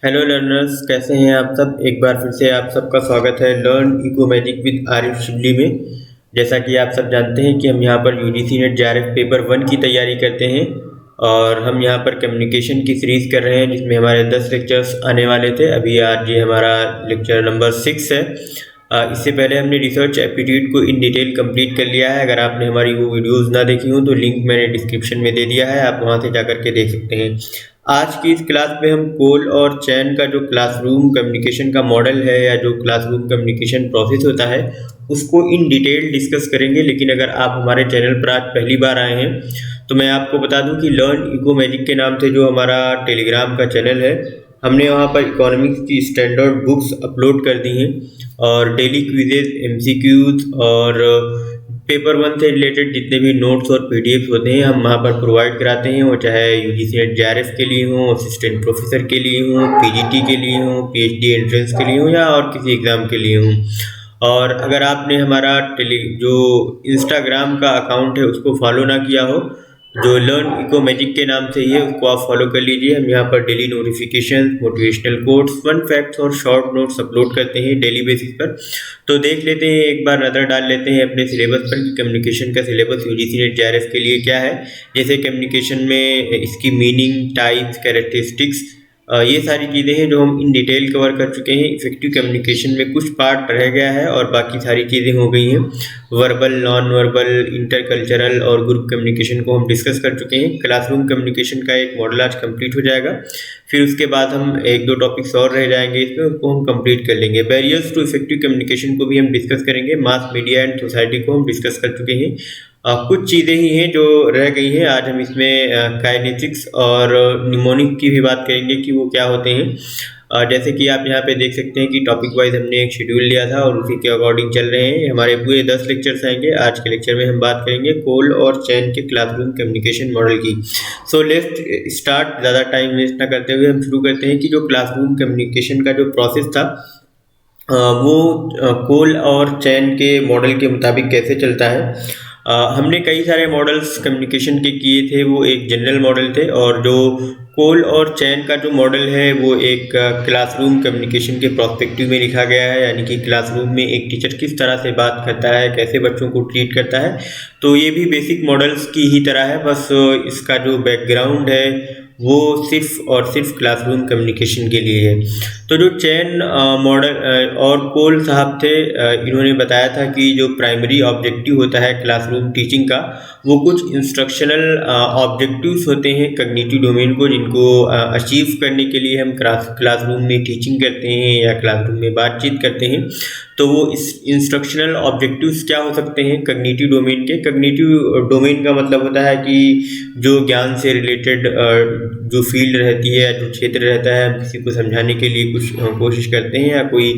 Hello learners, कैसे हैं आप सब। एक बार फिर से आप सबका स्वागत है learn eco magic with Arif Shibli में। जैसा कि आप सब जानते हैं कि हम यहाँ पर यूजीसी नेट जेआरएफ पेपर 1 की तैयारी करते हैं और हम यहाँ पर कम्युनिकेशन की सीरीज़ कर रहे हैं जिसमें हमारे 10 लेक्चर्स आने वाले थे। अभी आज ये हमारा लेक्चर नंबर 6 है। इससे पहले हमने रिसर्च एप्टीट्यूड को इन डिटेल कंप्लीट कर लिया है। अगर आपने हमारी वो वीडियोज़ ना देखी हो तो लिंक मैंने डिस्क्रिप्शन में दे दिया है, आप वहाँ से जा के देख सकते हैं। आज की इस क्लास में हम कोल और चैन का जो क्लासरूम कम्युनिकेशन का मॉडल है या जो क्लासरूम कम्युनिकेशन प्रोसेस होता है उसको इन डिटेल डिस्कस करेंगे। लेकिन अगर आप हमारे चैनल पर आज पहली बार आए हैं तो मैं आपको बता दूं कि लर्न इको मैजिक के नाम से जो हमारा टेलीग्राम का चैनल है, हमने वहाँ पर इकोनॉमिक्स की स्टैंडर्ड बुक्स अपलोड कर दी हैं और डेली क्विजेज, एमसीक्यूज और पेपर 1 से रिलेटेड जितने भी नोट्स और पीडीएफ होते हैं हम वहाँ पर प्रोवाइड कराते हैं। वो चाहे यूजीसी नेट जेआरएफ के लिए हो, असिस्टेंट प्रोफेसर के लिए हो, पीजीटी के लिए हो, पीएचडी एंट्रेंस के लिए हो या और किसी एग्ज़ाम के लिए हो। और अगर आपने हमारा जो इंस्टाग्राम का अकाउंट है उसको फॉलो ना किया हो, जो लर्न इको मैजिक के नाम से ही है, उसको आप फॉलो कर लीजिए। हम यहाँ पर daily notification, motivational quotes, fun facts और शॉर्ट नोट्स अपलोड करते हैं डेली बेसिस पर। तो देख लेते हैं, एक बार नज़र डाल लेते हैं अपने सिलेबस पर कि कम्युनिकेशन का सिलेबस यूजीसी नेट जेआरएफ के लिए क्या है। जैसे कम्युनिकेशन में इसकी मीनिंग, टाइप्स, कैरेक्टरिस्टिक्स, ये सारी चीज़ें हैं जो हम इन डिटेल कवर कर चुके हैं। इफेक्टिव कम्युनिकेशन में कुछ पार्ट रह गया है और बाकी सारी चीज़ें हो गई हैं। वर्बल, नॉन वर्बल, इंटरकल्चरल और ग्रुप कम्युनिकेशन को हम डिस्कस कर चुके हैं। क्लासरूम कम्युनिकेशन का एक मॉडल आज कंप्लीट हो जाएगा। फिर उसके बाद हम एक दो टॉपिक्स और रह जाएंगे इसमें, उसको हम कंप्लीट कर लेंगे। बैरियर्स टू इफेक्टिव कम्युनिकेशन को भी हम डिस्कस करेंगे। मास मीडिया एंड सोसाइटी को हम डिस्कस कर चुके हैं। कुछ चीज़ें ही हैं जो रह गई हैं। आज हम इसमें काइनेटिक्स और निमोनिक की भी बात करेंगे कि वो क्या होते हैं। जैसे कि आप यहाँ पे देख सकते हैं कि टॉपिक वाइज हमने एक शेड्यूल लिया था और उसी के अकॉर्डिंग चल रहे हैं। हमारे पूरे 10 लेक्चर्स आएंगे। आज के लेक्चर में हम बात करेंगे कोल और चैन के क्लासरूम कम्युनिकेशन मॉडल की। So let's start. ज़्यादा टाइम वेस्ट ना करते हुए हम शुरू करते हैं कि जो क्लासरूम कम्युनिकेशन का जो प्रोसेस था वो कोल और चैन के मॉडल के मुताबिक कैसे चलता है। हमने कई सारे मॉडल्स कम्युनिकेशन के किए थे, वो एक जनरल मॉडल थे। और जो कोल और चैन का जो मॉडल है वो एक क्लासरूम कम्युनिकेशन के प्रोस्पेक्टिव में लिखा गया है, यानी कि क्लासरूम में एक टीचर किस तरह से बात करता है, कैसे बच्चों को ट्रीट करता है। तो ये भी बेसिक मॉडल्स की ही तरह है, बस इसका जो बैकग्राउंड है वो सिर्फ और सिर्फ क्लासरूम कम्युनिकेशन के लिए है। तो जो चैन मॉडल और कोल साहब थे, इन्होंने बताया था कि जो प्राइमरी ऑब्जेक्टिव होता है क्लासरूम टीचिंग का, वो कुछ इंस्ट्रक्शनल ऑब्जेक्टिव्स होते हैं कग्निटिव डोमेन को, जिनको अचीव करने के लिए हम क्लासरूम में टीचिंग करते हैं या क्लासरूम में बातचीत करते हैं। तो वो इस इंस्ट्रक्शनल ऑब्जेक्टिव्स क्या हो सकते हैं कग्निटिव डोमेन के। कग्निटिव डोमेन का मतलब होता है कि जो ज्ञान से रिलेटेड जो फील्ड रहती है, जो क्षेत्र रहता है, हम किसी को समझाने के लिए कुछ कोशिश करते हैं या कोई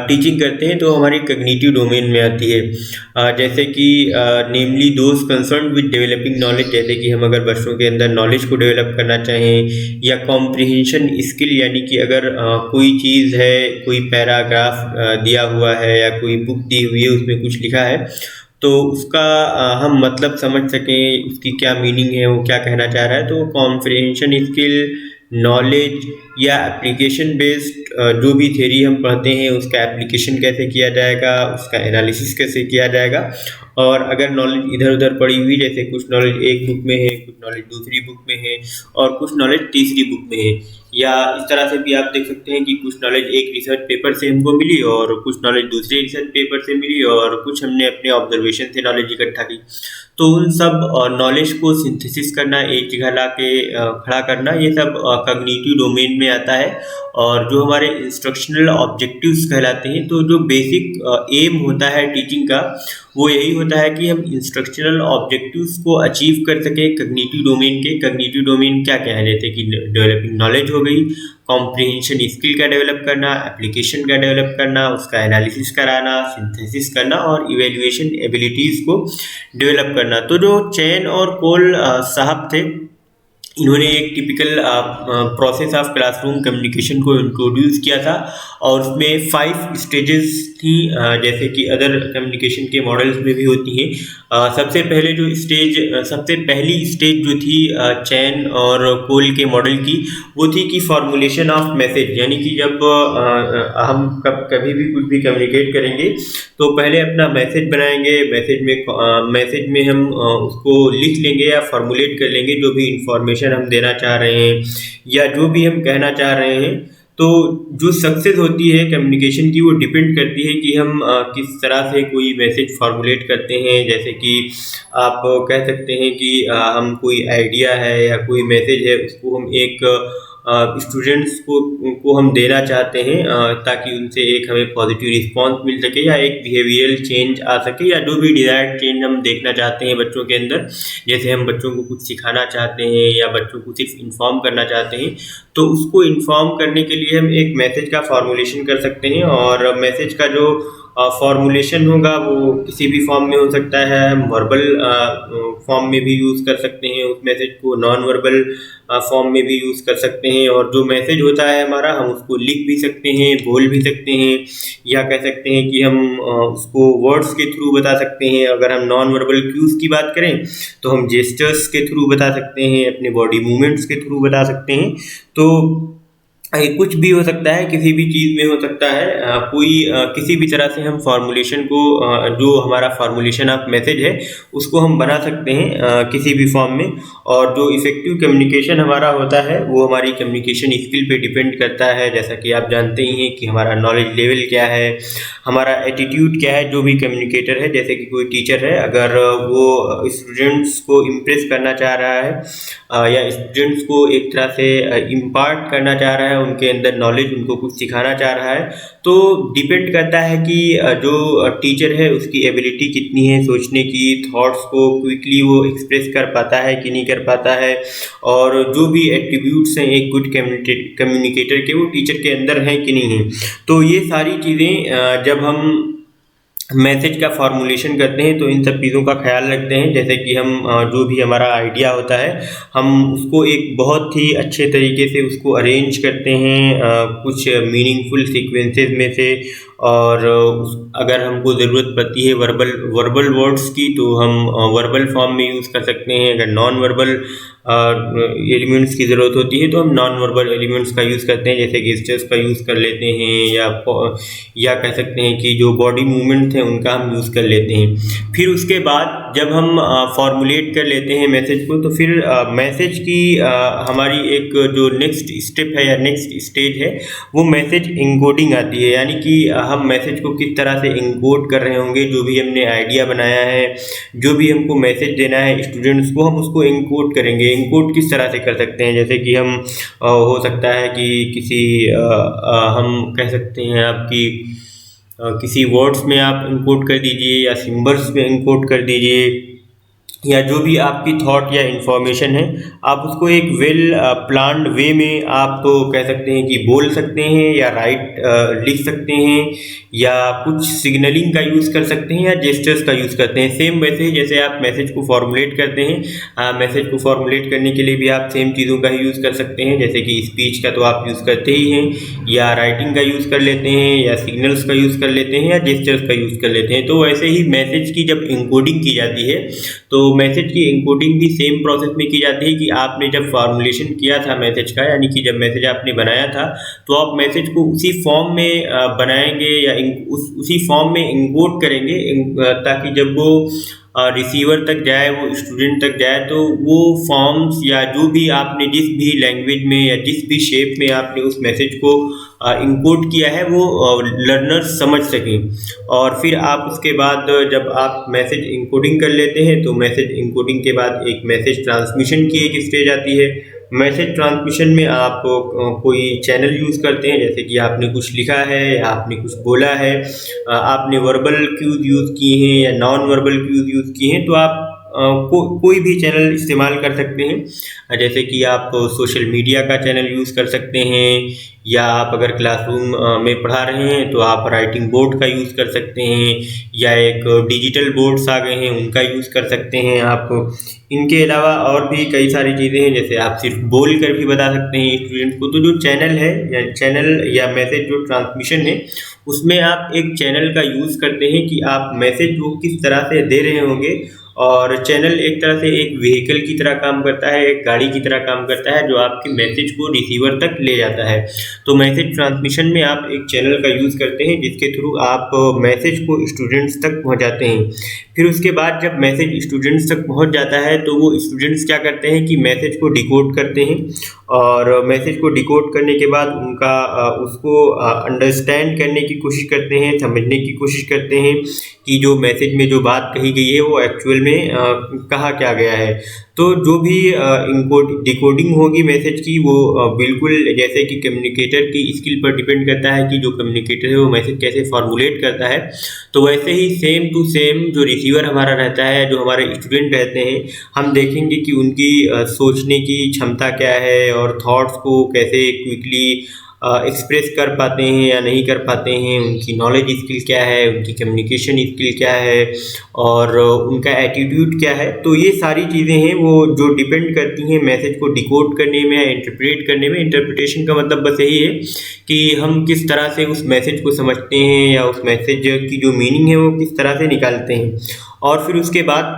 टीचिंग करते हैं तो हमारी कग्निटिव डोमेन में आती है। जैसे कि namely those concern with developing knowledge, जैसे कि हम अगर बच्चों के अंदर नॉलेज को डेवलप करना चाहें, या कॉम्प्रिहेंशन स्किल, यानी कि अगर कोई चीज़ है, कोई पैराग्राफ दिया हुआ है या कोई बुक दी हुई है, उसमें कुछ लिखा है तो उसका हम मतलब समझ सकें, उसकी क्या मीनिंग है, वो क्या कहना चाह रहा है। तो कॉम्प्रिहेंशन स्किल, नॉलेज या एप्लीकेशन बेस्ड जो भी थ्योरी हम पढ़ते हैं उसका एप्लीकेशन कैसे किया जाएगा, उसका एनालिसिस कैसे किया जाएगा। और अगर नॉलेज इधर उधर पड़ी हुई, जैसे कुछ नॉलेज एक बुक में है, कुछ नॉलेज दूसरी बुक में है और कुछ नॉलेज तीसरी बुक में है, या इस तरह से भी आप देख सकते हैं कि कुछ नॉलेज एक रिसर्च पेपर से हमको मिली और कुछ नॉलेज दूसरे रिसर्च पेपर से मिली और कुछ हमने अपने ऑब्जर्वेशन से नॉलेज इकट्ठा की। तो उन सब नॉलेज को सिंथेसिस करना, एक जगह ला के खड़ा करना, ये सब कग्निटिव डोमेन में आता है। और जो हमारे इंस्ट्रक्शनल ऑब्जेक्टिव्स कहलाते हैं, तो जो बेसिक एम होता है टीचिंग का वो यही होता है कि हम इंस्ट्रक्शनल ऑब्जेक्टिव्स को अचीव कर सकें कग्निटिव डोमेन के। कग्निटिव डोमेन क्या क्या है, जैसे कि डेवलपिंग नॉलेज हो गई, कॉम्प्रिहेंशन स्किल का डेवलप करना, एप्लीकेशन का डेवलप करना, उसका एनालिसिस कराना, सिंथेसिस करना और इवेल्युएशन एबिलिटीज़ को डेवलप करना। तो जो चैन और कोल साहब थे, इन्होंने एक typical process of classroom communication को इंट्रोड्यूस किया था और उसमें 5 स्टेजेस थी, जैसे कि अदर कम्युनिकेशन के मॉडल्स में भी होती हैं। सबसे पहली स्टेज जो थी चैन और कोल के मॉडल की, वो थी कि फॉर्मुलेशन ऑफ मैसेज, यानी कि जब हम कभी भी कुछ भी कम्युनिकेट करेंगे तो पहले अपना मैसेज बनाएंगे। मैसेज में हम उसको लिख लेंगे या फॉर्मुलेट कर लेंगे जो भी इंफॉर्मेशन हम देना चाह रहे हैं या जो भी हम कहना चाह रहे हैं। तो जो सक्सेस होती है कम्युनिकेशन की, वो डिपेंड करती है कि हम किस तरह से कोई मैसेज फॉर्मुलेट करते हैं। जैसे कि आप कह सकते हैं कि हम कोई आइडिया है या कोई मैसेज है, उसको हम एक स्टूडेंट्स को हम देना चाहते हैं ताकि उनसे एक हमें पॉजिटिव रिस्पांस मिल सके या एक बिहेवियरल चेंज आ सके या जो भी डिज़ायर्ड चेंज हम देखना चाहते हैं बच्चों के अंदर। जैसे हम बच्चों को कुछ सिखाना चाहते हैं या बच्चों को सिर्फ इन्फॉर्म करना चाहते हैं, तो उसको इन्फॉर्म करने के लिए हम एक मैसेज का फॉर्मुलेशन कर सकते हैं। और मैसेज का जो फॉर्मुलेशन होगा वो किसी भी फॉर्म में हो सकता है। हम वर्बल फॉर्म में भी यूज़ कर सकते हैं उस मैसेज को, नॉन वर्बल फॉर्म में भी यूज़ कर सकते हैं। और जो मैसेज होता है हमारा, हम उसको लिख भी सकते हैं, बोल भी सकते हैं, या कह सकते हैं कि हम उसको वर्ड्स के थ्रू बता सकते हैं। अगर हम नॉन वर्बल क्यूज़ की बात करें तो हम जेस्चर्स के थ्रू बता सकते हैं, अपने बॉडी मूवमेंट्स के थ्रू बता सकते हैं। तो कुछ भी हो सकता है, किसी भी चीज़ में हो सकता है। किसी भी तरह से हम फॉर्मुलेशन को जो हमारा फॉर्मुलेशन ऑफ मैसेज है उसको हम बना सकते हैं किसी भी फॉर्म में। और जो इफ़ेक्टिव कम्युनिकेशन हमारा होता है वो हमारी कम्युनिकेशन स्किल पे डिपेंड करता है। जैसा कि आप जानते ही हैं कि हमारा नॉलेज लेवल क्या है, हमारा एटीट्यूड क्या है। जो भी कम्युनिकेटर है, जैसे कि कोई टीचर है, अगर वो स्टूडेंट्स को इम्प्रेस करना चाह रहा है या स्टूडेंट्स को एक तरह से इम्पार्ट करना चाह रहा है, उनके अंदर नॉलेज, उनको कुछ सिखाना चाह रहा है, तो डिपेंड करता है कि जो टीचर है उसकी एबिलिटी कितनी है सोचने की, थॉट्स को क्विकली वो एक्सप्रेस कर पाता है कि नहीं कर पाता है। और जो भी एट्रीब्यूट्स हैं एक गुड कम्युनिकेटर के, वो टीचर के अंदर हैं कि नहीं हैं। तो ये सारी चीज़ें जब हम मैसेज का फॉर्मुलेशन करते हैं तो इन सब चीज़ों का ख्याल रखते हैं। जैसे कि हम जो भी हमारा आइडिया होता है, हम उसको एक बहुत ही अच्छे तरीके से उसको अरेंज करते हैं कुछ मीनिंगफुल सीक्वेंसेस में से। और अगर हमको ज़रूरत पड़ती है वर्बल वर्ड्स की, तो हम वर्बल फॉर्म में यूज़ कर सकते हैं। अगर नॉन वर्बल एलिमेंट्स की ज़रूरत होती है तो हम नॉन वर्बल एलिमेंट्स का यूज़ करते हैं, जैसे गेस्चर्स का यूज़ कर लेते हैं, या कह सकते हैं कि जो बॉडी मूवमेंट्स हैं उनका हम यूज़ कर लेते हैं। फिर उसके बाद जब हम फॉर्मुलेट कर लेते हैं मैसेज को, तो फिर मैसेज की हमारी एक जो नेक्स्ट स्टेप है या नेक्स्ट स्टेज है, वो मैसेज एन्कोडिंग आती है। यानी कि हम मैसेज को किस तरह से एन्कोड कर रहे होंगे, जो भी हमने आइडिया बनाया है, जो भी हमको मैसेज देना है स्टूडेंट्स को, हम उसको एन्कोड करेंगे। एन्कोड किस तरह से कर सकते हैं, जैसे कि हम हो सकता है कि हम कह सकते हैं आपकी किसी वर्ड्स में आप एन्कोड कर दीजिए या सिंबल्स में एन्कोड कर दीजिए, या जो भी आपकी थॉट या इन्फॉर्मेशन है आप उसको एक वेल प्लान्ड वे में आप तो कह सकते हैं कि बोल सकते हैं या लिख सकते हैं, या कुछ सिग्नलिंग का यूज़ कर सकते हैं या जेस्चर्स का यूज़ करते हैं। सेम वैसे ही जैसे आप मैसेज को फॉर्मुलेट करते हैं, मैसेज को फॉर्मुलेट करने के लिए भी आप सेम चीज़ों का ही यूज़ कर सकते हैं। जैसे कि स्पीच का तो आप यूज़ करते ही हैं, या राइटिंग का यूज़ कर लेते हैं, या सिग्नल्स का यूज़ कर लेते हैं, या जेस्चर्स का यूज़ कर लेते हैं। तो वैसे ही मैसेज की जब एन्कोडिंग की जाती है, तो मैसेज की एन्कोडिंग भी सेम प्रोसेस में की जाती है कि आपने जब फॉर्मुलेशन किया था मैसेज का, यानी कि जब मैसेज आपने बनाया था, तो आप मैसेज को उसी फॉर्म में बनाएंगे या उसी फॉर्म में एन्कोड करेंगे, ताकि जब वो रिसीवर तक जाए, वो स्टूडेंट तक जाए, तो वो फॉर्म्स या जो भी आपने जिस भी लैंग्वेज में या जिस भी शेप में आपने उस मैसेज को इनकोड किया है, वो लर्नर्स समझ सकें। और फिर आप उसके बाद जब आप मैसेज इनकोडिंग कर लेते हैं, तो मैसेज इनकोडिंग के बाद एक मैसेज ट्रांसमिशन की एक स्टेज आती है। मैसेज ट्रांसमिशन में आप कोई चैनल यूज़ करते हैं, जैसे कि आपने कुछ लिखा है या आपने कुछ बोला है, आपने वर्बल क्यूज़ यूज़ किए हैं या नॉन वर्बल क्यूज़ यूज़ किए हैं, तो आप कोई भी चैनल इस्तेमाल कर सकते हैं, जैसे कि आप सोशल मीडिया का चैनल यूज़ कर सकते हैं, या आप अगर क्लासरूम में पढ़ा रहे हैं तो आप राइटिंग बोर्ड का यूज़ कर सकते हैं, या एक डिजिटल बोर्ड्स आ गए हैं उनका यूज़ कर सकते हैं आप। इनके अलावा और भी कई सारी चीज़ें हैं, जैसे आप सिर्फ बोल कर भी बता सकते हैं स्टूडेंट को। तो जो चैनल है या मैसेज जो ट्रांसमिशन है, उसमें आप एक चैनल का यूज़ करते हैं कि आप मैसेज वो किस तरह से दे रहे होंगे। और चैनल एक तरह से एक व्हीकल की तरह काम करता है, एक गाड़ी की तरह काम करता है, जो आपके मैसेज को रिसीवर तक ले जाता है। तो मैसेज ट्रांसमिशन में आप एक चैनल का यूज़ करते हैं जिसके थ्रू आप मैसेज को स्टूडेंट्स तक पहुंचाते हैं। फिर उसके बाद जब मैसेज स्टूडेंट्स तक पहुंच जाता है तो वो स्टूडेंट्स क्या करते हैं कि मैसेज को डिकोड करते हैं, और मैसेज को डिकोड करने के बाद उसको अंडरस्टैंड करने की कोशिश करते हैं, समझने की कोशिश करते हैं कि जो मैसेज में जो बात कही गई है वो एक्चुअल में कहा क्या गया है। तो जो भी इनको डिकोडिंग होगी मैसेज की, वो बिल्कुल जैसे कि कम्युनिकेटर की स्किल पर डिपेंड करता है कि जो कम्युनिकेटर है वो मैसेज कैसे फॉर्मुलेट करता है। तो वैसे ही सेम टू सेम जो रिसीवर हमारा रहता है, जो हमारे स्टूडेंट रहते हैं, हम देखेंगे कि उनकी सोचने की क्षमता क्या है और थॉट्स को कैसे क्विकली एक्सप्रेस कर पाते हैं या नहीं कर पाते हैं, उनकी नॉलेज स्किल क्या है, उनकी कम्युनिकेशन स्किल क्या है, और उनका एटीट्यूड क्या है। तो ये सारी चीज़ें हैं वो जो डिपेंड करती हैं मैसेज को डिकोड करने में या इंटरप्रेट करने में। इंटरप्रिटेशन का मतलब बस यही है कि हम किस तरह से उस मैसेज को समझते हैं या उस मैसेज की जो मीनिंग है वो किस तरह से निकालते हैं। और फिर उसके बाद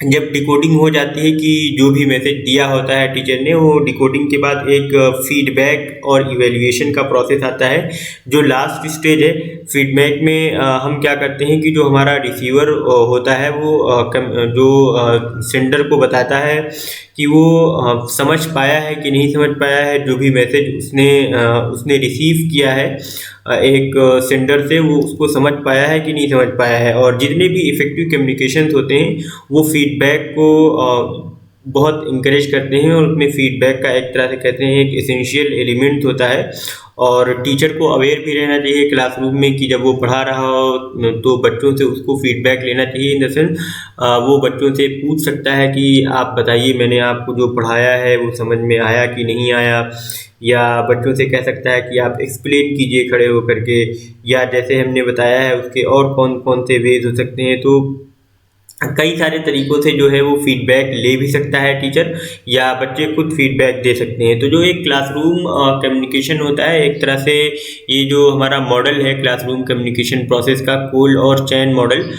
जब डिकोडिंग हो जाती है कि जो भी मैसेज दिया होता है टीचर ने, वो डिकोडिंग के बाद एक फीडबैक और इवैल्यूएशन का प्रोसेस आता है, जो लास्ट स्टेज है। फीडबैक में हम क्या करते हैं कि जो हमारा रिसीवर होता है वो जो सेंडर को बताता है कि वो समझ पाया है कि नहीं समझ पाया है, जो भी मैसेज उसने रिसीव किया है एक सेंडर से, वो उसको समझ पाया है कि नहीं समझ पाया है। और जितने भी इफ़ेक्टिव कम्युनिकेशंस होते हैं वो फीडबैक को बहुत इंकरेज करते हैं, और उसमें फीडबैक का एक तरह से कहते हैं एक एसेंशियल एलिमेंट होता है। और टीचर को अवेयर भी रहना चाहिए क्लासरूम में कि जब वो पढ़ा रहा हो तो बच्चों से उसको फीडबैक लेना चाहिए। इन द सेंस वो बच्चों से पूछ सकता है कि आप बताइए मैंने आपको जो पढ़ाया है वो समझ में आया कि नहीं आया, या बच्चों से कह सकता है कि आप एक्सप्लेन कीजिए खड़े होकर के, या जैसे हमने बताया है उसके और कौन कौन से वेज हो सकते हैं। तो कई सारे तरीक़ों से जो है वो फीडबैक ले भी सकता है टीचर, या बच्चे खुद फीडबैक दे सकते हैं। तो जो एक क्लासरूम कम्युनिकेशन होता है, एक तरह से ये जो हमारा मॉडल है क्लासरूम कम्युनिकेशन प्रोसेस का, कोल और चैन मॉडल,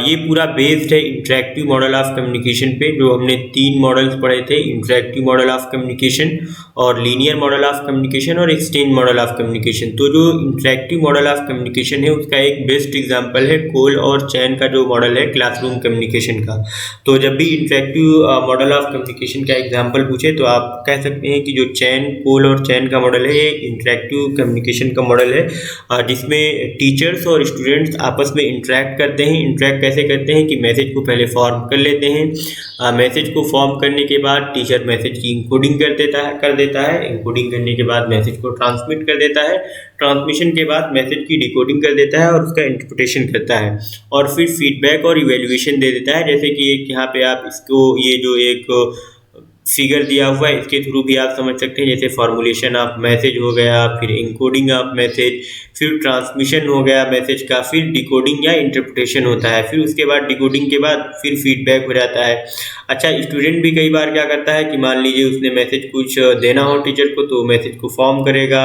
ये पूरा बेस्ड है इंटरेक्टिव मॉडल ऑफ कम्युनिकेशन पे। जो हमने 3 मॉडल्स पढ़े थे, इंटरेक्टिव मॉडल ऑफ कम्युनिकेशन और लीनियर मॉडल ऑफ कम्युनिकेशन और एक्सचेंज मॉडल ऑफ कम्युनिकेशन। तो जो इंटरेक्टिव मॉडल ऑफ कम्युनिकेशन है उसका एक बेस्ट एग्जांपल है कोल और चैन का जो मॉडल है क्लासरूम कम्युनिकेशन का। तो जब भी इंटरेक्टिव मॉडल ऑफ कम्युनिकेशन का एग्जांपल पूछे तो आप कह सकते हैं कि जो कोल और चैन का मॉडल है ये इंटरेक्टिव कम्युनिकेशन का मॉडल है, जिसमें टीचर्स और स्टूडेंट्स आपस में इंटरेक्ट करते हैं। इंटरेक्ट कैसे करते हैं कि मैसेज को पहले फॉर्म कर लेते हैं, मैसेज को फॉर्म करने के बाद टीचर मैसेज की इंकोडिंग कर देता है, इंकोडिंग करने के बाद मैसेज को ट्रांसमिट कर देता है, ट्रांसमिशन के बाद मैसेज की डिकोडिंग कर देता है और उसका इंटरप्रिटेशन करता है, और फिर फीडबैक और इवैल्यूएशन दे देता है। जैसे कि एक यहाँ पे आप इसको ये जो एक फिगर दिया हुआ है इसके थ्रू भी आप समझ सकते हैं, जैसे फॉर्मुलेशन ऑफ मैसेज हो गया, फिर इंकोडिंग ऑफ मैसेज, फिर ट्रांसमिशन हो गया मैसेज का, फिर डिकोडिंग या इंटरप्रिटेशन होता है, फिर उसके बाद डिकोडिंग के बाद फिर फीडबैक हो जाता है। अच्छा, स्टूडेंट भी कई बार क्या करता है कि मान लीजिए उसने मैसेज कुछ देना हो टीचर को, तो मैसेज को फॉर्म करेगा,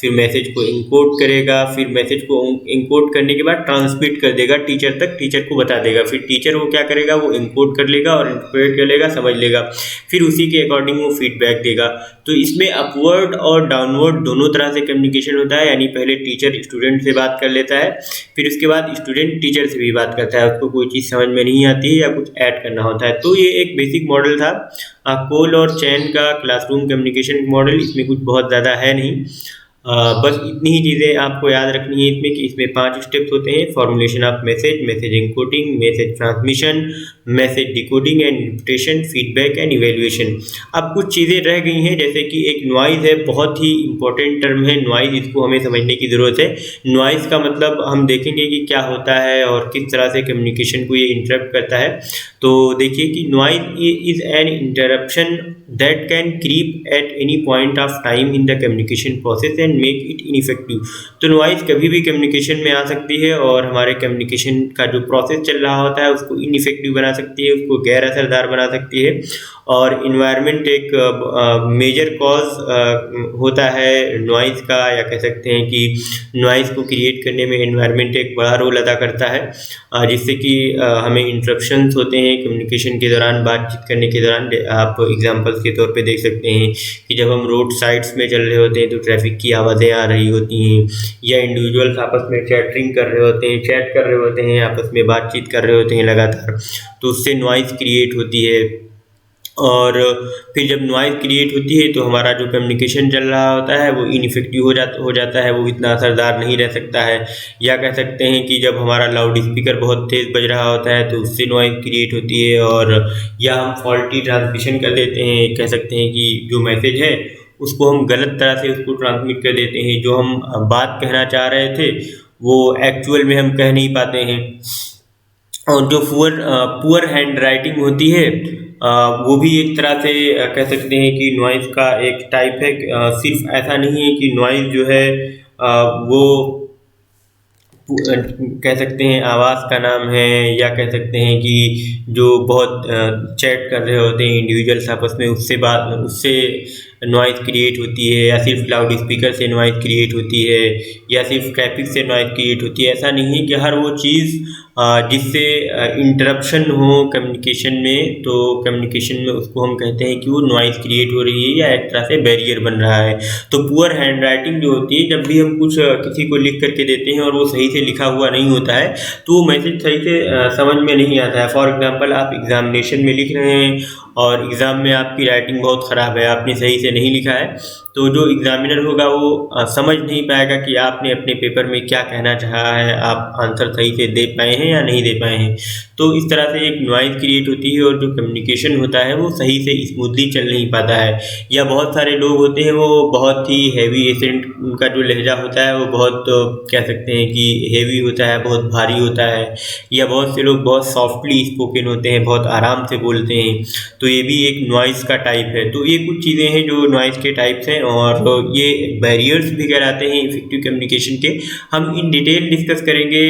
फिर मैसेज को इंकोड करेगा, फिर मैसेज को इंकोड करने के बाद ट्रांसमिट कर देगा टीचर तक, टीचर को बता देगा, फिर टीचर वो क्या करेगा, वो इंकोड कर लेगा और इंटरप्रेट कर लेगा, समझ लेगा, फिर उसी के अकॉर्डिंग वो फीडबैक देगा। तो इसमें अपवर्ड और डाउनवर्ड दोनों तरह से कम्युनिकेशन होता है, यानी पहले टीचर स्टूडेंट से बात कर लेता है, फिर उसके बाद स्टूडेंट टीचर से भी बात करता है, उसको कोई चीज़ समझ में नहीं आती है या कुछ ऐड करना होता है। तो ये एक बेसिक मॉडल था कोल और चैन का क्लासरूम कम्युनिकेशन मॉडल, इसमें कुछ बहुत ज़्यादा है नहीं। बस इतनी ही चीज़ें आपको याद रखनी है इसमें कि इसमें 5 स्टेप्स होते हैं: formulation of message, message encoding, message transmission, message decoding and interpretation, feedback and evaluation. अब कुछ चीज़ें रह गई हैं, जैसे कि एक नॉइज़ है, बहुत ही इंपॉर्टेंट टर्म है नॉइज़, इसको हमें समझने की ज़रूरत है। नॉइज़ का मतलब हम देखेंगे कि क्या होता है और किस तरह से कम्युनिकेशन को ये इंटरप्ट करता है। तो देखिए कि noise is an interruption that can creep at any point of time in the communication process and make it ineffective. तो नॉइज़ कभी भी कम्युनिकेशन में आ सकती है और हमारे कम्युनिकेशन का जो प्रोसेस चल रहा होता है उसको इनइफेक्टिव बना सकती है, उसको गैर असरदार बना सकती है। और इन्वायरमेंट एक मेजर कॉज होता है नॉइज़ का, या कह सकते हैं कि नॉइज़ को क्रिएट करने में इन्वायरमेंट एक बड़ा रोल अदा करता है, जिससे कि हमें इंटरप्शंस होते हैं कम्युनिकेशन के दौरान, बातचीत करने के दौरान। आप एग्जांपल्स के तौर पे देख सकते हैं कि जब हम रोड साइड्स में चल रहे होते हैं तो ट्रैफिक की आवाज़ें आ रही होती हैं, या इंडिविजुअल्स आपस में चैटिंग कर रहे होते हैं, चैट कर रहे होते हैं, आपस में बातचीत कर रहे होते हैं लगातार, तो उससे नॉइज़ क्रिएट होती है। और फिर जब नॉइज़ क्रिएट होती है तो हमारा जो कम्युनिकेशन चल रहा होता है वो इनइफेक्टिव हो जाता है, वो इतना असरदार नहीं रह सकता है। या कह सकते हैं कि जब हमारा लाउड स्पीकर बहुत तेज़ बज रहा होता है तो उससे नॉइज़ क्रिएट होती है, और या हम फॉल्टी ट्रांसमिशन कर देते हैं, कह सकते हैं कि जो मैसेज है उसको हम गलत तरह से उसको ट्रांसमिट कर देते हैं, जो हम बात कहना चाह रहे थे वो एक्चुअल में हम कह नहीं पाते हैं। और जो पुअर हैंड राइटिंग होती है, वो भी एक तरह से कह सकते हैं कि नॉइज़ का एक टाइप है। सिर्फ ऐसा नहीं है कि नॉइज़ जो है वो कह सकते हैं आवाज़ का नाम है, या कह सकते हैं कि जो बहुत चैट कर रहे होते हैं इंडिविजुअल्स आपस में, उससे नॉइज़ क्रिएट होती है, या सिर्फ लाउड स्पीकर से नॉइज़ क्रिएट होती है, या सिर्फ ट्रैफिक से नॉइज़ क्रिएट होती है। ऐसा नहीं है कि हर वो चीज़ जिससे इंटरप्शन हो कम्युनिकेशन में, तो कम्युनिकेशन में उसको हम कहते हैं कि वो नॉइज़ क्रिएट हो रही है या एक तरह से बैरियर बन रहा है। तो पुअर हैंड राइटिंग जो होती है, जब भी हम कुछ किसी को लिख करके देते हैं और वो सही से लिखा हुआ नहीं होता है तो वो मैसेज सही से समझ में नहीं आता है। फॉर एग्जांपल, आप एग्जामिनेशन में लिख रहे हैं और एग्ज़ाम में आपकी राइटिंग बहुत ख़राब है, आपने सही से नहीं लिखा है, तो जो एग्ज़ामिनर होगा वो समझ नहीं पाएगा कि आपने अपने पेपर में क्या कहना चाहा है, आप आंसर सही से दे पाए हैं या नहीं दे पाए हैं। तो इस तरह से एक नॉइज़ क्रिएट होती है और जो कम्युनिकेशन होता है वो सही से स्मूथली चल नहीं पाता है। या बहुत सारे लोग होते हैं वो बहुत ही हैवी एसेंट, उनका जो लहजा होता है वो बहुत कह सकते हैं कि हेवी होता है, बहुत भारी होता है। या बहुत से लोग बहुत सॉफ्टली स्पोकन होते हैं, बहुत आराम से बोलते हैं, तो ये भी एक नॉइज़ का टाइप है। तो ये कुछ चीज़ें हैं जो नॉइज़ के टाइप्स हैं, और ये बैरियर्स भी कहलाते हैं इफेक्टिव कम्युनिकेशन के। हम इन डिटेल डिस्कस करेंगे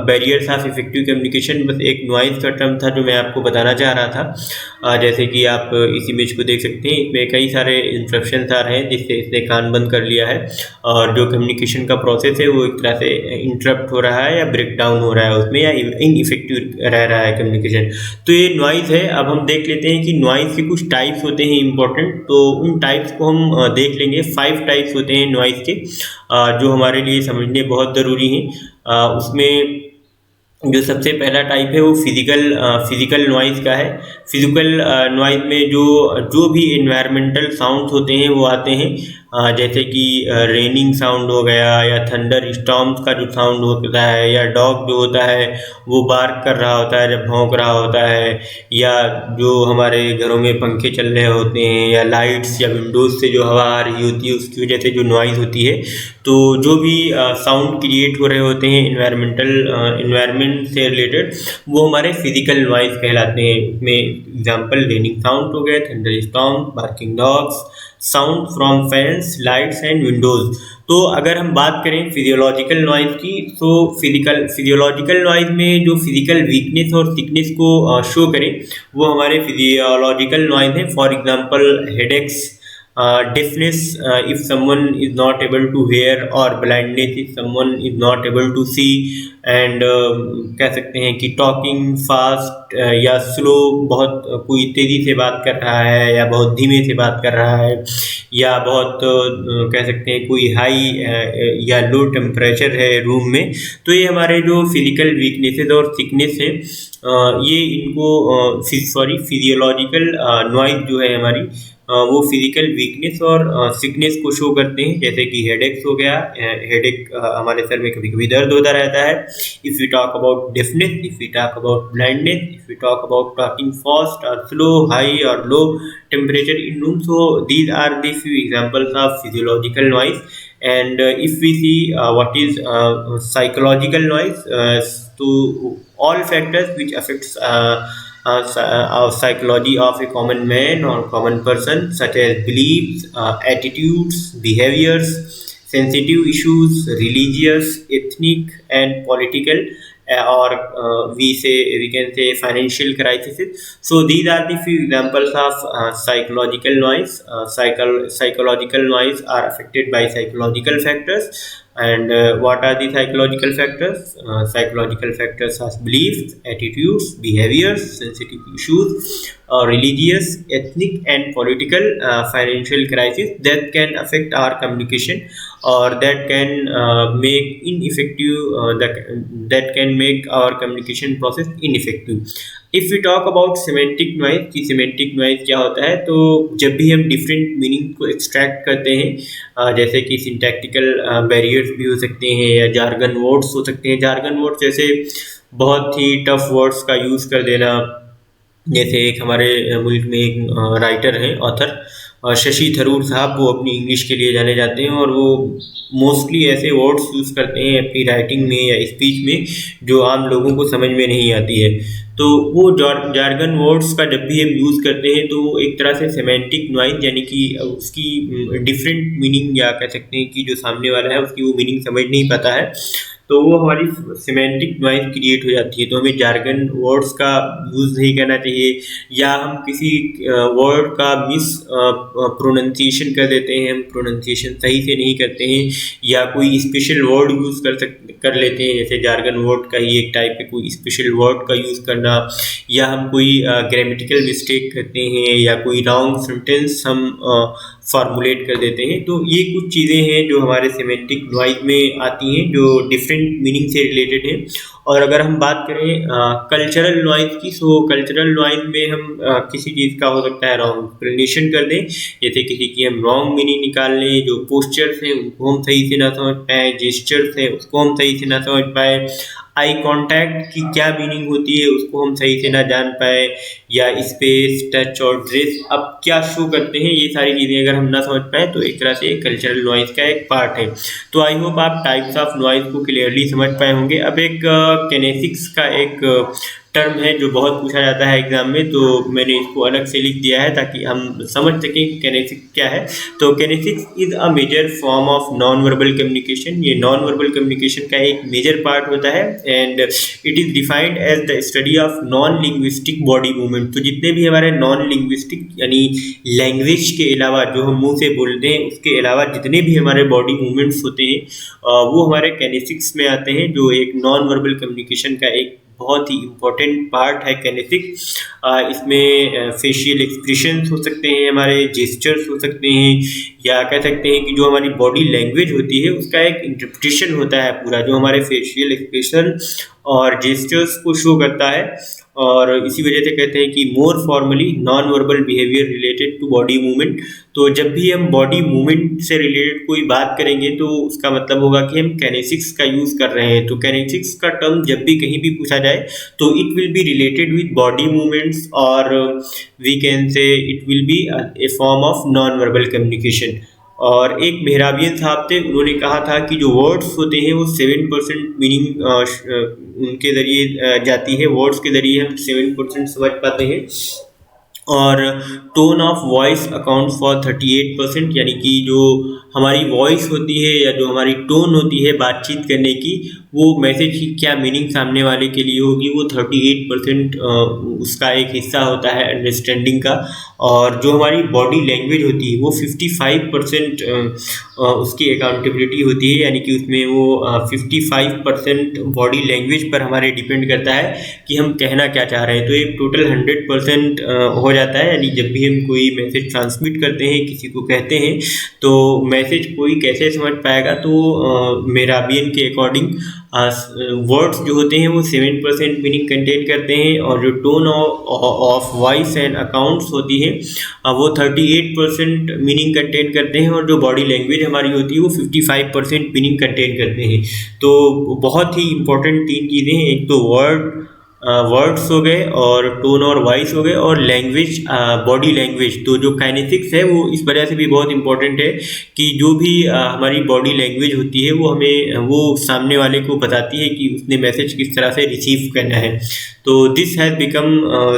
बैरियर्स ऑफ इफेक्टिव कम्युनिकेशन। बस एक नॉइज़ का टर्म था जो मैं आपको बताना चाह रहा था। जैसे कि आप इस इमेज को देख सकते हैं, इसमें कई सारे इंस्ट्रक्शंस आ रहे हैं जिससे इसने कान बंद कर लिया है, और जो कम्युनिकेशन का प्रोसेस है वो एक तरह से इंटरप्ट हो रहा है या ब्रेक डाउन हो रहा है उसमें, या इनइफेक्टिव रह रहा है कम्युनिकेशन। तो ये नॉइज़ है। अब हम देख लेते हैं कि नॉइज़ के कुछ टाइप्स होते हैं इंपॉर्टेंट, तो उन टाइप्स को हम देख लेंगे। 5 टाइप्स होते हैं नॉइज़ के, जो हमारे लिए समझने बहुत ज़रूरी हैं। उसमें जो सबसे पहला टाइप है वो फिज़िकल नॉइज़ का है। फिज़िकल नॉइज़ में जो भी एनवायरमेंटल साउंड्स होते हैं वो आते हैं, जैसे कि रेनिंग साउंड हो गया, या थंडर स्टॉर्म्स का जो साउंड होता है, या डॉग जो होता है वो बार्क कर रहा होता है जब भौंक रहा होता है, या जो हमारे घरों में पंखे चल रहे होते हैं, या लाइट्स या विंडोज़ से जो हवा आ रही होती है उसकी वजह से जो नॉइज़ होती है। तो जो भी साउंड क्रिएट हो रहे होते हैं इन्वायरमेंट से रिलेटेड, वो हमारे फिजिकल नॉइज़ कहलाते हैं। इसमें एग्जांपल रेनिंग साउंड हो गए, thunder storm, barking dogs, sound from fans, lights and Windows. तो अगर हम बात करें फिजियोलॉजिकल नॉइज़ की, तो फिजियोलॉजिकल नॉइज़ में जो फिजिकल वीकनेस और थिकनेस को शो करें वो हमारे फिजियोलॉजिकल नॉइज़ हैं। For example headaches, deafness if someone is not able to hear, और blindness if someone is not able to see, and कह सकते हैं कि टॉकिंग फास्ट या स्लो, बहुत कोई तेज़ी से बात कर रहा है या बहुत धीमे से बात कर रहा है, या बहुत कह सकते हैं कोई हाई या लो टेम्परेचर है रूम में। तो ये हमारे जो फिजिकल वीकनेसेस और थिकनेस है, ये इनको फिजियोलॉजिकल नॉइज़ जो है हमारी, वो फिजिकल वीकनेस और सिकनेस को शो करते हैं, जैसे कि हेडेक्स हो गया। हेडेक हमारे सर में कभी कभी दर्द होता रहता है। If we talk about deafness, if we talk about blindness, if we talk about talking fast और स्लो, हाई और low temperature in room. So these are the few examples of physiological noise. And if we see what is psychological noise, to all factors which affects psychology of a common man or common person, such as beliefs, attitudes, behaviors, sensitive issues, religious, ethnic and political, or we can say financial crises. So these are the few examples of psychological noise. Psychological noise are affected by psychological factors. And what are the psychological factors? Psychological factors are beliefs, attitudes, behaviors, sensitive issues, religious, ethnic and political, financial crisis that can affect our communication, or that can make ineffective, that can make our communication process ineffective. If we talk about semantic noise, कि semantic noise क्या होता है, तो जब भी हम different meaning को extract करते हैं, जैसे कि सिंटैक्टिकल बैरियर्स भी हो सकते हैं या जार्गन वर्ड्स हो सकते हैं। जार्गन वर्ड्स जैसे बहुत ही टफ वर्ड्स का यूज़ कर देना, जैसे एक हमारे मुल्क में एक राइटर हैं, ऑथर शशि थरूर साहब, वो अपनी इंग्लिश के लिए जाने जाते हैं और वो मोस्टली ऐसे वर्ड्स यूज़ करते हैं अपनी राइटिंग में या स्पीच में जो आम लोगों को समझ में नहीं आती है। तो वो जार्गन वर्ड्स का जब भी हम यूज़ करते हैं तो एक तरह से सेमेंटिक नॉइज, यानी कि उसकी डिफरेंट मीनिंग, या कह सकते हैं कि जो सामने वाला है उसकी वो मीनिंग समझ नहीं पाता है, तो वो हमारी सिमेंटिक नॉइज क्रिएट हो जाती है। तो हमें जार्गन वर्ड्स का यूज़ नहीं करना चाहिए, या हम किसी वर्ड का मिस प्रोनाउंसिएशन कर देते हैं, हम प्रोनाउंसिएशन सही से नहीं करते हैं, या कोई स्पेशल वर्ड यूज़ कर लेते हैं, जैसे जार्गन वर्ड का ही एक टाइप है कोई स्पेशल वर्ड का यूज़ करना, या हम कोई ग्रामेटिकल मिस्टेक करते हैं, या कोई रॉन्ग सेंटेंस हम फार्मूलेट कर देते हैं। तो ये कुछ चीज़ें हैं जो हमारे सिमेंटिक नॉइज में आती हैं, जो डिफरेंट मीनिंग से रिलेटेड है। और अगर हम बात करें कल्चरल नॉइज की, सो कल्चरल नॉइज में हम किसी चीज़ का हो सकता है रॉन्ग एक्सप्लेनेशन कर दें, जैसे किसी की हम रॉन्ग मीनिंग निकाल लें, जो पोस्चर्स हैं उनको हम सही से ना समझ पाएँ, जेस्चर्स हैं उसको हम सही से ना समझ पाएँ, आई कॉन्टैक्ट की क्या मीनिंग होती है उसको हम सही से ना जान पाए, या स्पेस, टच और ड्रेस अब क्या शो करते हैं, ये सारी चीज़ें अगर हम ना समझ पाए तो एक तरह से कल्चरल नॉइज़ का एक पार्ट है। तो आई होप आप टाइप्स ऑफ नॉइज़ को क्लियरली समझ पाए होंगे। अब एक किनेसिक्स का एक टर्म है जो बहुत पूछा जाता है एग्जाम में, तो मैंने इसको अलग से लिख दिया है ताकि हम समझ सकें कि किनेसिक्स क्या है। तो kinesics is a major form of non verbal communication. ये नॉन वर्बल कम्युनिकेशन का एक मेजर पार्ट होता है, and it is defined as the study of non linguistic body movement. तो जितने भी हमारे नॉन लिंग्विस्टिक यानी लैंग्वेज के अलावा, जो हम मुँह से बोलते हैं उसके अलावा जितने भी हमारे बॉडी मूवमेंट्स होते हैं वो हमारे किनेसिक्स में आते हैं, जो एक नॉन वर्बल कम्युनिकेशन का एक बहुत ही इम्पोर्टेंट पार्ट है किनेसिक्स। इसमें फेशियल एक्सप्रेशंस हो सकते हैं, हमारे जेस्चर्स हो सकते हैं, या कह सकते हैं कि जो हमारी बॉडी लैंग्वेज होती है उसका एक इंटरप्रिटेशन होता है पूरा, जो हमारे फेशियल एक्सप्रेशन और जेस्चर्स को शो करता है। और इसी वजह से कहते हैं कि more formally non verbal behaviour related to body movement. तो जब भी हम बॉडी मूवमेंट से रिलेटेड कोई बात करेंगे तो उसका मतलब होगा कि हम किनेसिक्स का यूज़ कर रहे हैं। तो किनेसिक्स का टर्म जब भी कहीं भी पूछा जाए तो it will be related with body movements, और we can say it will be a form of non verbal communication. और एक मेहराबियन साहब थे, उन्होंने कहा था कि जो वर्ड्स होते हैं वो 7% मीनिंग उनके ज़रिए जाती है, वर्ड्स के ज़रिए हम 7% समझ पाते हैं, और tone of voice account for 38%, यानी कि जो हमारी वॉइस होती है या जो हमारी टोन होती है बातचीत करने की, वो मैसेज की क्या मीनिंग सामने वाले के लिए होगी, वो 38% उसका एक हिस्सा होता है अंडरस्टैंडिंग का। और जो हमारी बॉडी लैंग्वेज होती है वो 55% उसकी अकाउंटेबिलिटी होती है, यानी कि उसमें वो 55% बॉडी लैंग्वेज पर हमारे डिपेंड करता है कि हम कहना क्या चाह रहे हैं। तो एक टोटल 100% हो जाता है, यानी जब भी हम कोई मैसेज ट्रांसमिट करते हैं, किसी को कहते हैं, तो मैसेज कोई कैसे समझ पाएगा, तो मेहराबियन के अकॉर्डिंग वर्ड्स जो होते हैं वो 7% मीनिंग कंटेन करते हैं, और जो tone of voice and accounts होती है वो 38% मीनिंग कंटेन करते हैं, और जो बॉडी लैंग्वेज हमारी होती है वो 55% मीनिंग कंटेन करते हैं। तो बहुत ही इंपॉर्टेंट 3 चीज़ें हैं, एक तो वर्ड्स हो गए, और टोन और वॉइस हो गए, और लैंग्वेज, बॉडी लैंग्वेज। तो जो काइनेटिक्स है वो इस वजह से भी बहुत इंपॉर्टेंट है कि जो भी हमारी बॉडी लैंग्वेज होती है वो हमें वो सामने वाले को बताती है कि उसने मैसेज किस तरह से रिसीव करना है। तो this has become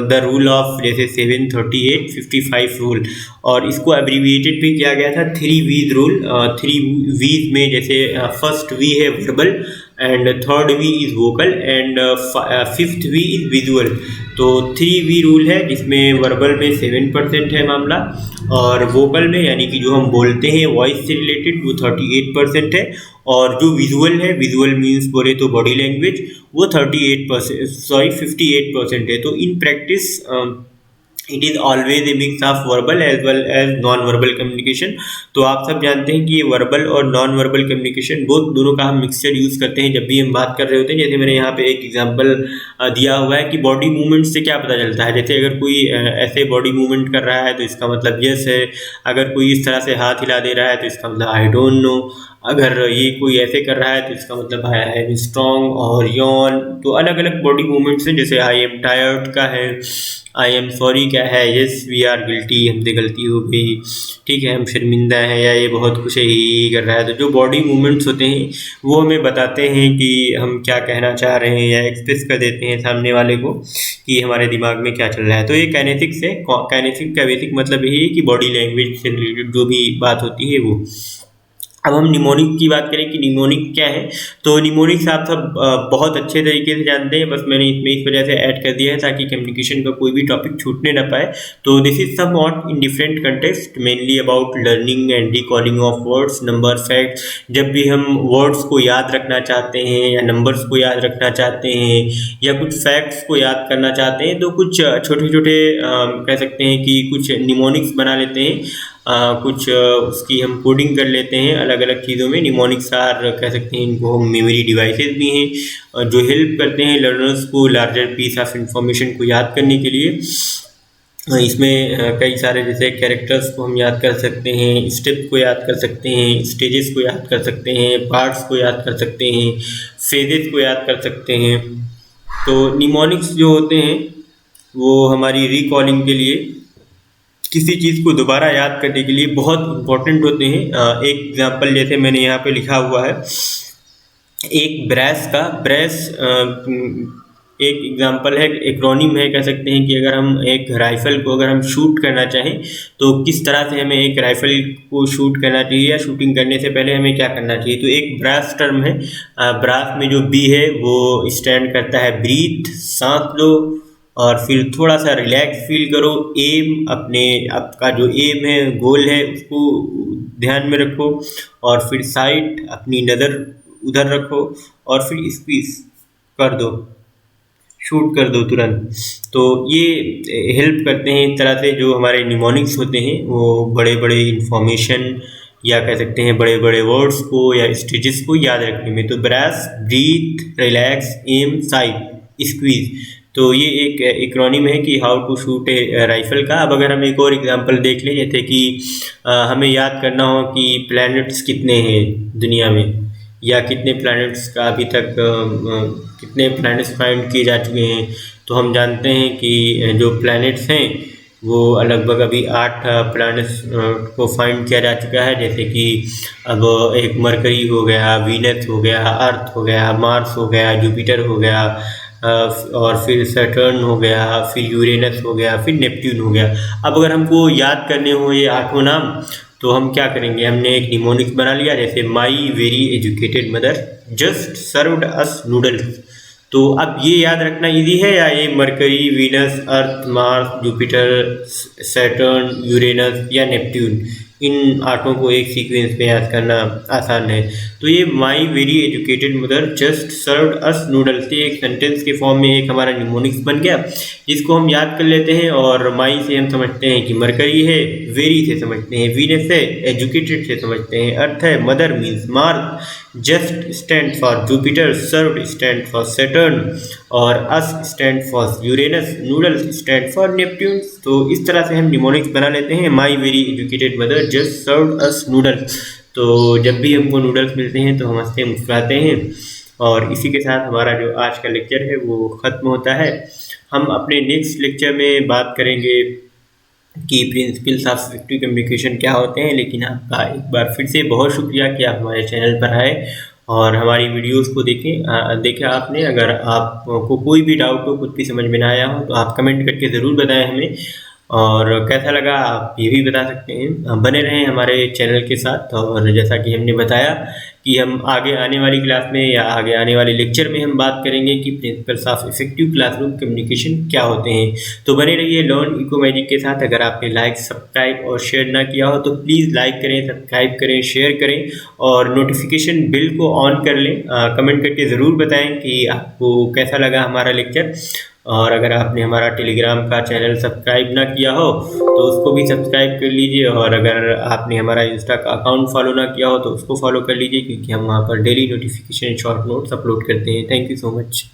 the rule of जैसे 738-55 रूल, और इसको एब्रीविएटेड भी किया गया था 3 वीज रूल। 3 वीज में जैसे फर्स्ट वी है verbal, and third V is vocal, and fifth V is visual. तो 3 वी रूल है, जिसमें वर्बल में 7% है मामला, और वोकल में यानी कि जो हम बोलते हैं वॉइस से रिलेटेड वो 38% है, और जो विजुअल है, विजुअल मीन्स बोले तो बॉडी लैंग्वेज, वो 58% है। तो in practice it is always a mix of verbal as well as non verbal communication. तो आप सब जानते हैं कि ये वर्बल और नॉन वर्बल कम्युनिकेशन बोथ दोनों का हम मिक्सचर यूज़ करते हैं जब भी हम बात कर रहे होते हैं। जैसे मैंने यहाँ पे एक एग्जांपल दिया हुआ है कि बॉडी मूवमेंट से क्या पता चलता है। जैसे अगर कोई ऐसे बॉडी मूवमेंट कर रहा है तो इसका मतलब यस है, अगर कोई इस तरह से हाथ हिला दे रहा है तो इसका मतलब आई डोंट नो, अगर ये कोई ऐसे कर रहा है तो इसका मतलब आई एम स्ट्रॉन्ग और यॉन। तो अलग अलग बॉडी मूवमेंट्स हैं, जैसे आई एम टायर्ड का है, आई एम सॉरी क्या है, यस वी आर गिल्टी, हमसे गलती हो गई, ठीक है, हम शर्मिंदा हैं, या ये बहुत कुछ ही कर रहा है। तो जो बॉडी मूवमेंट्स होते हैं वो हमें बताते हैं कि हम क्या कहना चाह रहे हैं, या एक्सप्रेस कर देते हैं सामने वाले को कि हमारे दिमाग में क्या चल रहा है। तो ये काइनेटिक्स है। काइनेटिक्स का बेसिक मतलब यही है कि बॉडी लैंग्वेज से रिलेटेड जो भी बात होती है वो। अब हम निमोनिक की बात करें कि निमोनिक क्या है, तो निमोनिक्स आप सब बहुत अच्छे तरीके से जानते हैं, बस मैंने इसमें इस वजह से ऐड कर दिया है ताकि कम्युनिकेशन का कोई भी टॉपिक छूटने ना पाए। तो this is somewhat in different context, mainly about learning and recalling of words, number, facts. जब भी हम वर्ड्स को याद रखना चाहते हैं, या नंबर्स को याद रखना चाहते हैं, या कुछ फैक्ट्स को याद करना चाहते हैं, तो कुछ छोटे छोटे कह सकते हैं कि कुछ निमोनिक्स बना लेते हैं, कुछ उसकी हम कोडिंग कर लेते हैं अलग अलग चीज़ों में। निमोनिक्स आर कह सकते हैं इनको हम मेमोरी डिवाइसेस भी हैं, जो हेल्प करते हैं लर्नर्स को लार्जर पीस ऑफ इंफॉर्मेशन को याद करने के लिए। इसमें कई सारे जैसे कैरेक्टर्स को हम याद कर सकते हैं, स्टेप को याद कर सकते हैं, स्टेजेस को याद कर सकते हैं, पार्ट्स को याद कर सकते हैं, फेजेस को याद कर सकते हैं। तो निमोनिक्स जो होते हैं वो हमारी रिकॉलिंग के लिए, किसी चीज़ को दोबारा याद करने के लिए बहुत इम्पोर्टेंट होते हैं। एक एग्जांपल जैसे मैंने यहाँ पे लिखा हुआ है, एक ब्रेस का, ब्रेस एक एग्जांपल है, एक्रोनिम है, कह सकते हैं कि अगर हम एक राइफ़ल को अगर हम शूट करना चाहें तो किस तरह से हमें एक राइफ़ल को शूट करना चाहिए, या शूटिंग करने से पहले हमें क्या करना चाहिए। तो एक ब्रास टर्म है, ब्रास में जो बी है वो स्टैंड करता है ब्रीथ, सांस लो, और फिर थोड़ा सा रिलैक्स फील करो, एम अपने आपका जो एम है, गोल है, उसको ध्यान में रखो, और फिर साइट अपनी नज़र उधर रखो, और फिर स्क्वीज कर दो, शूट कर दो तुरंत। तो ये हेल्प करते हैं इस तरह से। जो हमारे निमोनिक्स होते हैं वो बड़े बड़े इंफॉर्मेशन, या कह सकते हैं बड़े बड़े वर्ड्स को या स्टेजेस को याद रखने में। तो brace, breathe, relax, aim, sight, squeeze. तो ये एक एक्रोनिम है कि how to shoot a rifle का। अब अगर हम एक और एग्जांपल देख लें, जैसे कि हमें याद करना हो कि प्लैनेट्स कितने हैं दुनिया में, या कितने प्लैनेट्स का अभी तक कितने प्लैनेट्स फाइंड किए जा चुके हैं। तो हम जानते हैं कि जो प्लैनेट्स हैं वो लगभग अभी 8 प्लैनेट्स को फाइंड किया जा चुका है। जैसे कि अब एक मरकरी हो गया, वीनस हो गया, अर्थ हो गया, मार्स हो गया, जुपिटर हो गया, और फिर सैटर्न हो गया, फिर यूरेनस हो गया, फिर नेपट्यून हो गया। अब अगर हमको याद करने हो ये 8 नाम, तो हम क्या करेंगे, हमने एक निमोनिक्स बना लिया, जैसे माई very educated mother just served us noodles. तो अब ये याद रखना इजी है, या ये मरकरी, वीनस, अर्थ, मार्स, जुपिटर, सैटर्न, यूरेनस या नेपट्यून, इन 8 को एक सीक्वेंस में याद करना आसान है। तो ये माई very educated mother just served us noodles, ये एक सेंटेंस के फॉर्म में एक हमारा निमोनिक्स बन गया, जिसको हम याद कर लेते हैं। और माई से हम समझते हैं कि मरकरी है, वेरी से समझते हैं वीनस है, एजुकेटेड से समझते हैं अर्थ है, mother means Mars, just stand for Jupiter, served stand for Saturn और us stand for Uranus, noodles stand for Neptune. तो इस तरह से हम निमोनिक्स बना लेते हैं। My very educated mother just served us noodles. तो जब भी हमको नूडल्स मिलते हैं तो हम हंसते मुस्कुराते हैं। और इसी के साथ हमारा जो आज का लेक्चर है वो ख़त्म होता है। हम अपने नेक्स्ट लेक्चर में बात करेंगे कि प्रिंसिपल्स ऑफ इफेक्टिव कम्युनिकेशन क्या होते हैं। लेकिन आपका एक बार फिर से बहुत शुक्रिया कि आप हमारे चैनल पर आए और हमारी वीडियोस को देखा आपने। अगर आपको कोई भी डाउट हो, कुछ भी समझ में ना आया हो, तो आप कमेंट करके ज़रूर बताएं हमें, और कैसा लगा आप ये भी बता सकते हैं। बने रहें हमारे चैनल के साथ। और जैसा कि हमने बताया कि हम आगे आने वाली क्लास में या आगे आने वाले लेक्चर में हम बात करेंगे कि principles of effective classroom communication क्या होते हैं। तो बने रहिए लर्न इको मैजिक के साथ। अगर आपने लाइक, सब्सक्राइब और शेयर ना किया हो तो प्लीज़ लाइक करें, सब्सक्राइब करें, शेयर करें और नोटिफिकेशन बिल को ऑन कर लें। कमेंट करके ज़रूर बताएं कि आपको कैसा लगा हमारा लेक्चर। और अगर आपने हमारा टेलीग्राम का चैनल सब्सक्राइब ना किया हो तो उसको भी सब्सक्राइब कर लीजिए। और अगर आपने हमारा इंस्टा का अकाउंट फॉलो ना किया हो तो उसको फॉलो कर लीजिए, क्योंकि हम वहाँ पर daily notification short notes upload करते हैं। Thank you so much.